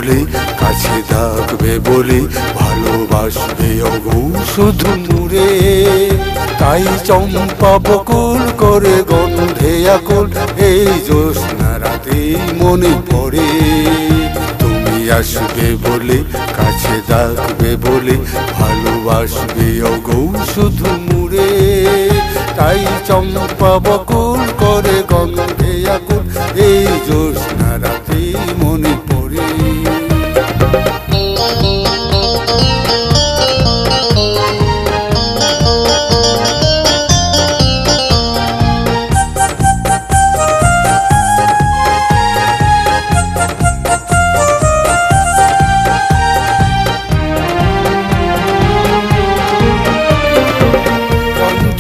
বলে কাছে ডাকবে বলে ভালোবাসবে অগো শুধু মুরে। তাই চম্পা বকুল করে গন্ধে আকুল এই জ্যোৎস্না রাতে মনে পড়ে। তুমি আসবে বলে কাছে ডাকবে বলে ভালোবাসবে অগো শুধু মুরে। তাই চম্পা বকুল করে গন্ধে আকুল এই জ্যোৎস্না রাতে মনে পড়ে।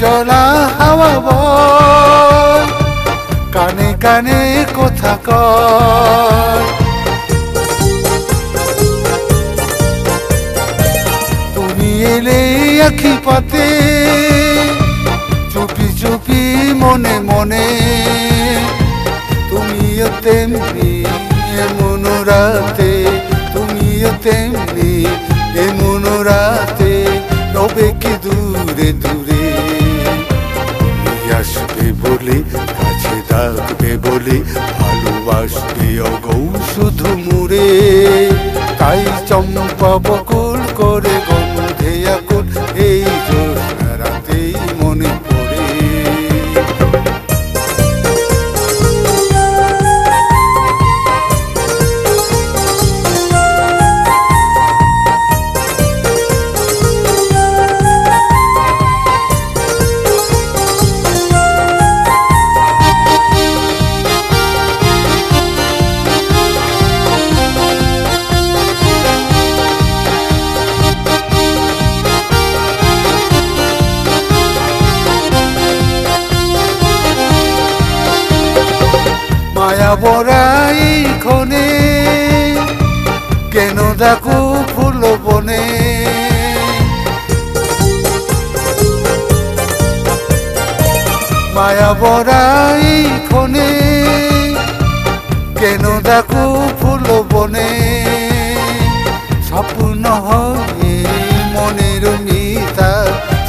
চলা হাওয়া বয় কানে কানে কথা কয়। তুমি এলে আখি পাতে চুপি চুপি মনে মনে। তুমিও তেমনি এমন রাতে, তুমিও তেমনি এমন রাতে রবে কি দূরে দূরে। আসবে বলে কাছে ডাকবে বলে ভালোবাসবে অগো শুধু মুরে। তাই চম্পা বকুল করে গন্ধে আকুল এই জ্যোৎস্না রাতেই মনে পড়ে। মায়া বরাই ক্ষণে কেন দেখো ফুল বনে। মায়া বরাই ক্ষণে কেন দেখো ফুল বনে। স্বপ্ন হয়ে মনের মিতা,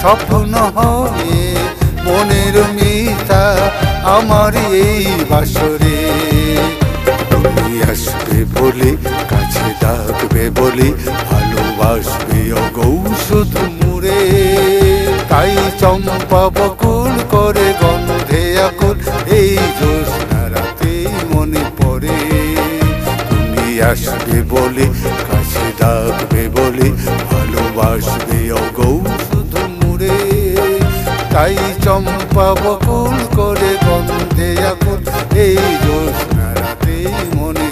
স্বপ্ন হয়ে মনের মিতা আমার এই বাসরে। তুমি আসবে বলে কাছে ডাকবে বলে ভালোবাসবে অগো শুধু মুরে। তাই চম্পা বকুল করে গন্ধে আকুল এই জ্যোৎস্না রাতে মনে পড়ে। তুমি আসবে বলে কাছে ডাকবে বলে ভালোবাসবে অগো শুধু মুরে। তাই চম্পা বকুল করে গন্ধে আকুল এই জ্যোৎস্না রাতে মনে